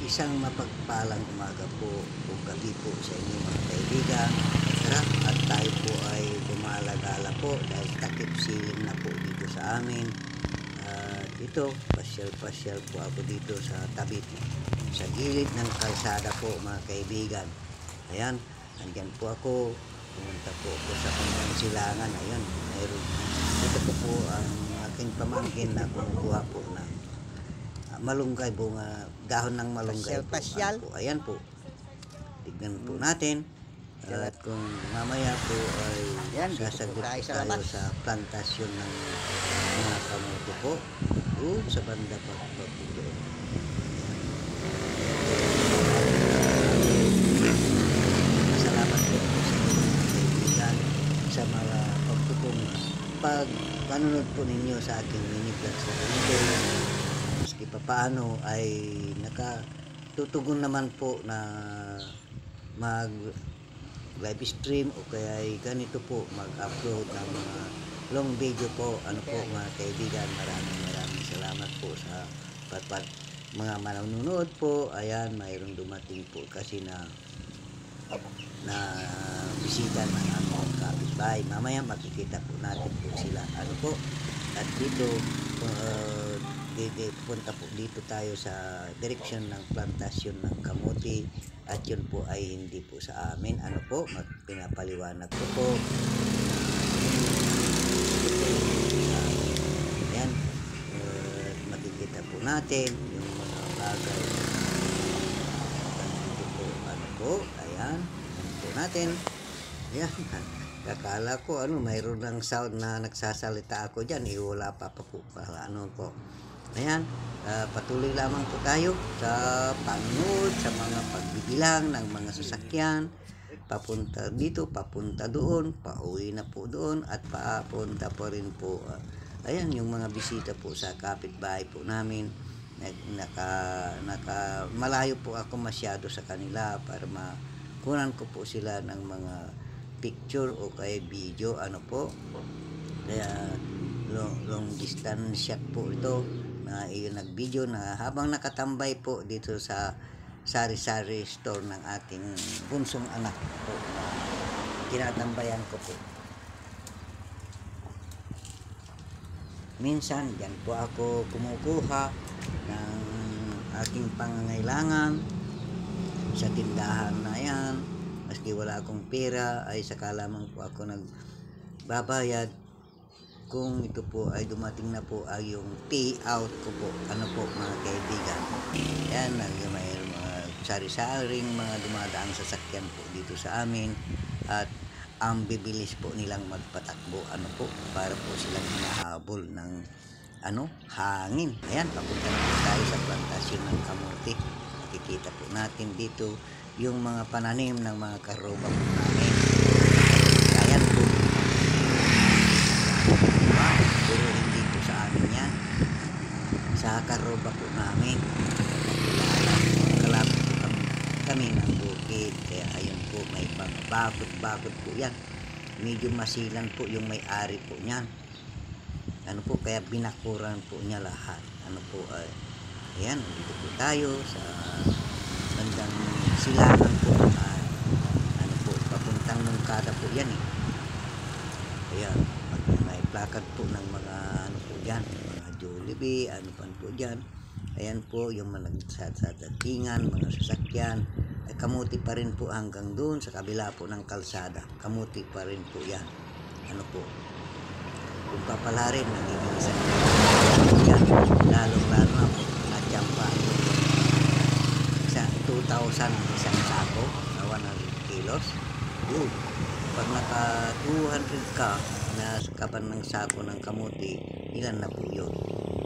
Isang mapagpalang umaga po o gabi po sa inyo mga kaibigan. Tara, at tayo po ay gumalagala po dahil takip siling na po dito sa amin. At ito, pasyal-pasyal po ako dito sa tabi, sa gilid ng kalsada po mga kaibigan. Ayan, andyan po ako. Pumunta po ako sa Pangasilangan. Ayan, mayroon. Ito po ang aking pamangkin na kumukuha po ng malunggay, bunga, dahon ng malunggay Pasyal. po. Ayan po. Tignan po natin. At kung mamaya po ay Yan, dito sasagot po tayo sa tayo labas. sa plantasyon ng mga kamote po. Doon sa banda pa po doon. Salamat po sa mga kaibigan sa mga pagpanunod po ninyo sa aking mini vlog sa video. Maski pa paano ay nakatutugon naman po na mag live stream o kaya ay ganito po mag-upload ng mga long video po. Ano po mga kaibigan, maraming salamat po sa mga manonood po. Ayan, mayroong dumating po kasi na bisita ng aming kapitbahay. Mamaya makikita po natin po sila. Ano po, at dito punta po dito tayo sa direksyon ng plantasyon ng kamote, at yun po ay hindi po sa amin. Ano po, pinapaliwanag ko po. Ayan, makikita po natin yung mga bagay dito po. Ano po, ayan, po natin. Ayan, kakala ko mayroon ng sound na nagsasalita ako dyan, wala pa po para ano po. Ayan, patuloy lamang po tayo sa panood sa mga pagbibilang ng mga sasakyan, papunta dito, papunta doon, pauwi na po doon, at papunta po rin po. Ayan, yung mga bisita po sa kapitbahay po namin. Malayo po ako masyado sa kanila para makunan ko po sila ng mga picture o kaya video. Ano po, kaya long distance shot po ito na nag-video na habang nakatambay po dito sa sari-sari store ng ating bunsong anak po na tinatambayan ko po. Minsan dyan po ako kumukuha ng aking pangangailangan sa tindahan na yan. Maski wala akong pera ay saka lamang po ako nagbabayad kung ito po ay dumating na po ay yung payout ko po. Ano po mga kaibigan, yan, may mga sari-saring mga dumadaang sasakyan po dito sa amin, at ang bibilis po nilang magpatakbo. Ano po, para po silang hinahabol ng hangin. Ayan, papunta na po tayo sa plantasyon ng kamote. Makikita po natin dito yung mga pananim ng mga karoba po namin. Ayan po, pero hindi po sa amin yan, sa karoba po namin. Kalapit po kami ng bukid, kaya ayun po, may bakot-bakot po yan. Medyo masilan po yung may-ari po niyan. Ano po, kaya binakuran po niya lahat. Ano po, ayan, dito po tayo sa bandang silangan po. Ano po, papuntang Nungkada po yan eh. Ayan, may plakad po ng mga po dyan, mga Jollibee, po dyan. Ayan po yung mga nagsasadatingan, mga sasakyan. Ay, kamuti pa rin po hanggang doon sa kabila po ng kalsada. Kamuti pa rin po yan. Ano po, kung papalarin, nagiging isang yan, lalong-lalo na po natsyampa. Sa 2,000 isang sako na 100 kilos. Pag naka 200 ka na kaban ng sako ng kamuti, ilan na po yun?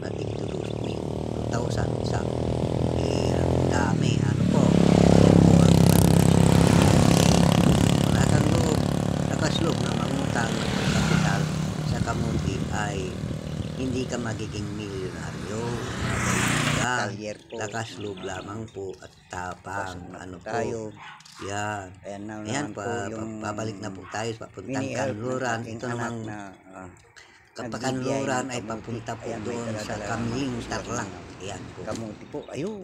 Natig 2,000 sako. Dami. Ano po, wala kang loob, nakasloob na mangutang ng kapital sa kamuti ay hindi ka magiging milyonaryo. Lakas loob lamang po at tapang. Ano po, yan. Ayan, babalik na po tayo sa papuntang Kanluran. Ito namang Kapakanluran ay papunta po doon sa Kamiling Tarlac. Ayan po. Kamuti po, ayun.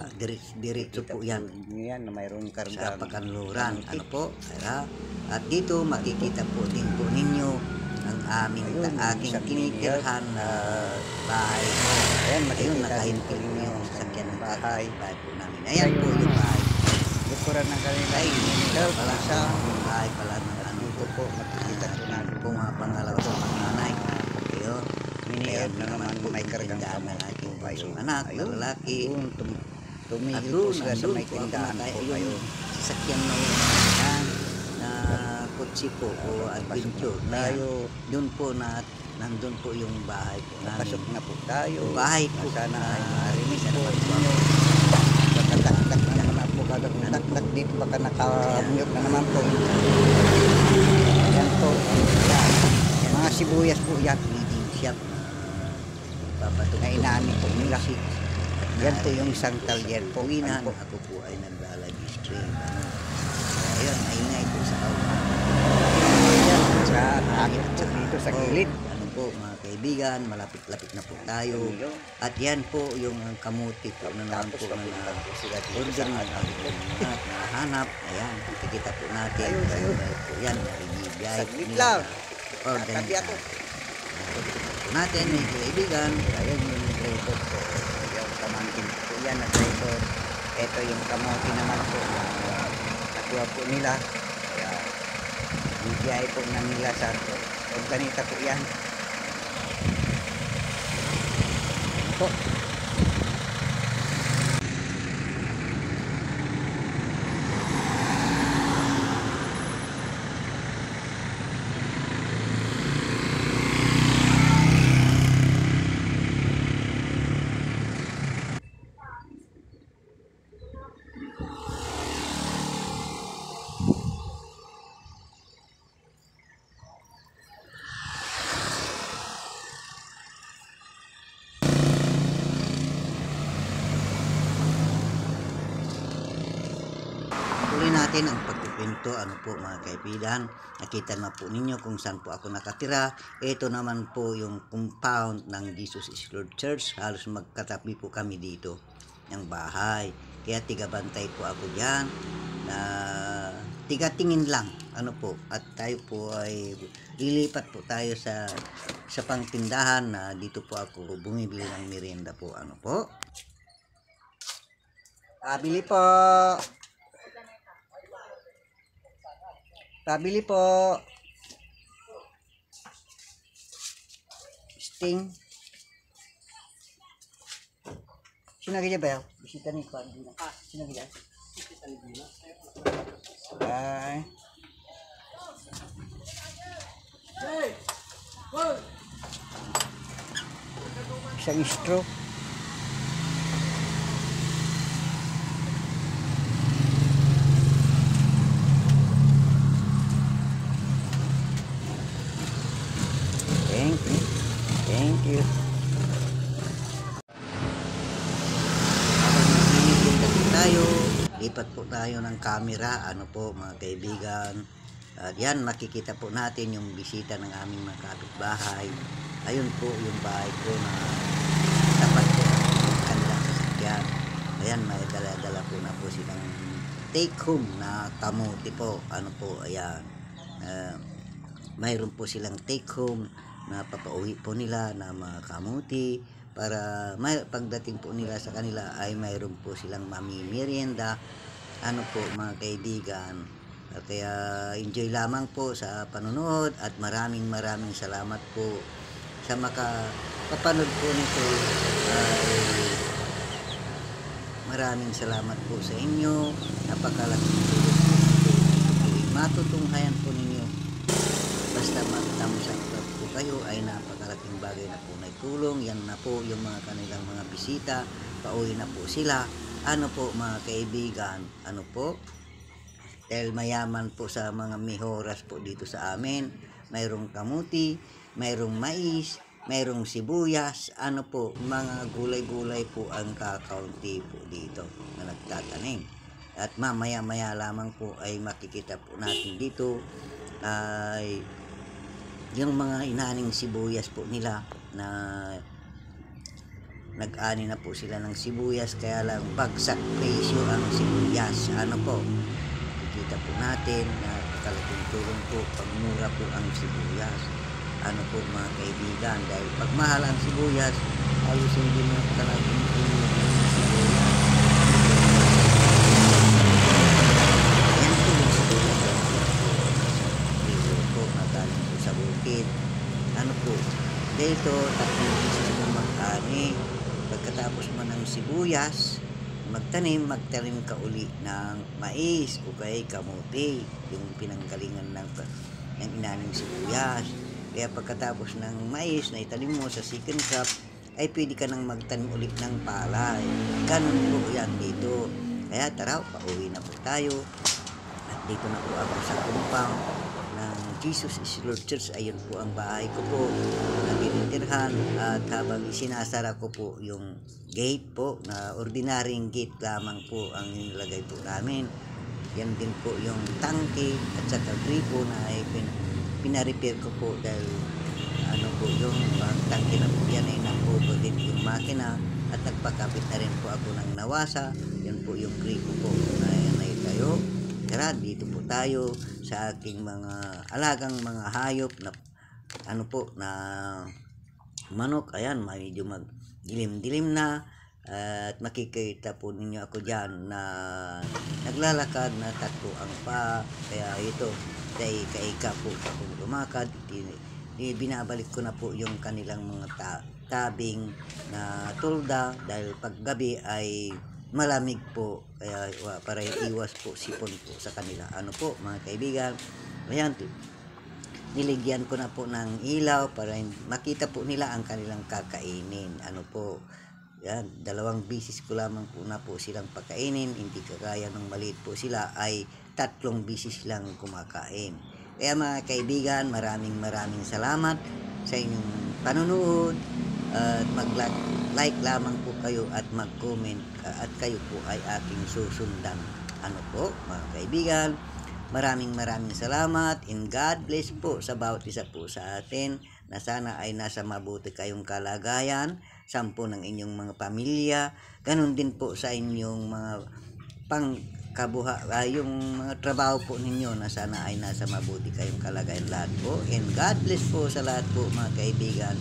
Diretso po yan. Yan na mayroong Sa karga. Pakanluran. Ano po? At dito makikita po din po ninyo ang aking tinitirhan na bahay. Ayun, nakahimpil niyo yung sakyan ng bahay po namin. Ayan po yung bahay. Bukuran ng kanila. Ay, Pala sa bahay pala ng ano dito po, makikita po natin. po mga pangalawa sa panganay. Ayun. Miniyad na naman may kargang tindahan ng kamuti aking po kayo. bunsong anak, na lalaki. Ayun, tumigil po Doon, sila sa may po ako tindahan po kayo. yung sasakyan na yun na kutsi po o adventure na yan. Tayo, Doon po nandun po yung bahay po pasok namin. na po tayo. Yung bahay po Sana ay na marinig sa po naman po ninyo. Pagkataktak na naman po, kagagtaktak dito, baka nakamute na naman po. Yan po. Yan. Mga sibuyas po yan. Leading shop na papatugtog Na inaani po nila. music. Yan po yung isang talyer po. Puwinan, Ano po? ako po ay naglalagi stream. Ayun, maingay po sa kawan. Yan, sa akin po dito sa gilid. Ano po mga kaibigan, malapit-lapit na po tayo. At yan po yung kamuti po na naman po na order na nahanap. Ayan, kikita po natin. Ayun. Po yan, ibibigay Saglit lang. Order Katabi ako. po natin, mga kaibigan. Ayan yung record po. Yung pamangkin po yan at record. Ito yung kamote naman po na nakuha po nila. Kaya bigay po na nila sa organita po yan. Po. Tuloy natin ang pagkukwento, ano po mga kaibigan. Nakita na po ninyo kung saan po ako nakatira. Ito naman po yung compound ng Jesus is Lord Church. Halos magkatabi po kami dito ng bahay. Kaya tigabantay po ako dyan. Tigatingin lang. Ano po. At tayo po ay lilipat po tayo sa pangtindahan na dito po ako bumibili ng merienda po. Ano po. Pabili po. Pabili po. Sting. Sino gaya ba? Bisita ni Kwan. Sino gaya? Ay. Isang straw. Thank you. Thank you. Habang nagbibigyan po tayo, lipat po tayo ng camera, ano po mga kaibigan. At yan, makikita po natin yung bisita ng aming mga kapitbahay. Ayun po yung bahay ko na tapat po ng kanilang sasakyan. Ayan, may dala-dala po na po silang take home na kamuti po. Ano po, ayan. Mayroon po silang take home na papauwi po nila na mga kamuti para pagdating po nila sa kanila ay mayroon po silang mamimerienda. Ano po mga kaibigan, kaya enjoy lamang po sa panonood at maraming salamat po sa makapapanood po nito. Maraming salamat po sa inyo. Napakalaking tulong po. Matutunghayan po ninyo. Basta mag-thumbs up po kayo ay napakalaking bagay na po na tulong. Yan na po yung mga kanilang mga bisita. Pauwi na po sila. Ano po mga kaibigan, ano po? Dahil mayaman po sa mga mihoras po dito sa amin. Mayroong kamuti, mayroong mais, mayroong sibuyas. Ano po, mga gulay-gulay po ang kakaunti po dito na nagtatanim. At mamaya-maya lamang po ay makikita po natin dito ay yung mga inaning sibuyas po nila na nag-ani na po sila ng sibuyas, kaya lang bagsak presyo ang sibuyas. Ano po, kikita po natin na kalaking tulong po pag mura po ang sibuyas. Ano po mga kaibigan, dahil pag mahal ang sibuyas, ayusin din mo talagang tulong ng sibuyas. Yan po yung sibuyas dito po, magaling po sa bukid. Ano po, dito, tatlong beses po mag-ani. Pagkatapos mo ng sibuyas, magtanim ka uli ng mais o kaya kamote, yung pinanggalingan ng inaning sibuyas. Kaya pagkatapos ng mais na itanim mo sa second crop, ay pwede ka nang magtanim ulit ng palay. Ganun po yan dito. Kaya tara, pauwi na po tayo. At dito na po ako sa compound ng Jesus is Lord Church. Ayun po ang bahay ko po na tinitirhan, at habang isinasara ko po yung gate po, na ordinaryong gate lamang po ang nilagay po namin. Yan din po yung tangke at saka gripo na ay pinarepair ko po, dahil ano po yung tangke na po yan ay nag-overheat yung makina, at nagpakapit na rin po ako ng nawasa. Yan po yung gripo po na yan ay tayo. Tara, dito po tayo sa aking mga alagang mga hayop na ano po na manok. Ayan, medyo magdilim-dilim na, at makikita po ninyo ako dyan na naglalakad na tatlo ang pa. Kaya ito, kaika po akong lumakad. Binabalik ko na po yung kanilang mga tabing na tulda, dahil paggabi ay malamig po, kaya para iwas po sipon po sa kanila. Ano po mga kaibigan, ayan, niligyan ko na po ng ilaw para makita po nila ang kanilang kakainin. Ano po, yan, 2 bisis ko lamang po na po silang pakainin, hindi kagaya ng maliit po sila ay 3 bisis lang kumakain. Kaya mga kaibigan, maraming salamat sa inyong panunood, at mag-like lamang po kayo at mag-comment, at kayo po ay aking susundan. Ano po mga kaibigan, maraming salamat, and God bless po sa bawat isa po sa atin, na sana ay nasa mabuti kayong kalagayan, 10 ng inyong mga pamilya, ganun din po sa inyong mga yung mga trabaho po ninyo, na sana ay nasa mabuti kayong kalagayan lahat po, and God bless po sa lahat po mga kaibigan,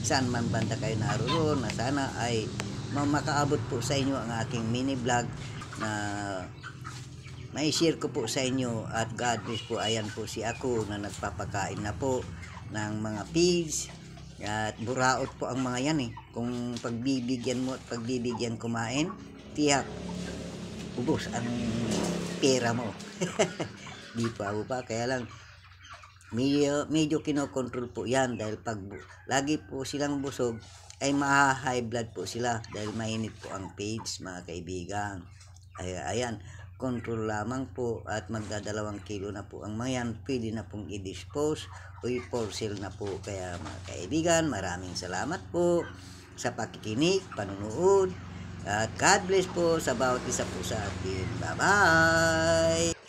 saan man banda kayo naroon, na sana ay makaabot po sa inyo ang aking mini vlog na may share ko po sa inyo. At God bless po. Ayan po si ako na nagpapakain na po ng mga pigs, at buraot po ang mga yan kung pagbibigyan mo at pagbibigyan kumain, tiyak ubos ang pera mo. Di pa ako pa, kaya lang medyo kinokontrol po yan, dahil pag lagi po silang busog ay ma-high blood po sila, dahil mainit po ang pigs mga kaibigan. Ayan, control lamang po, at magda2 kilo na po ang mga yan, pwede na pong i-dispose o i-for sale na po. Kaya mga kaibigan, maraming salamat po sa pakikinig, panunood, at God bless po sa bawat isa po sa atin. Bye bye.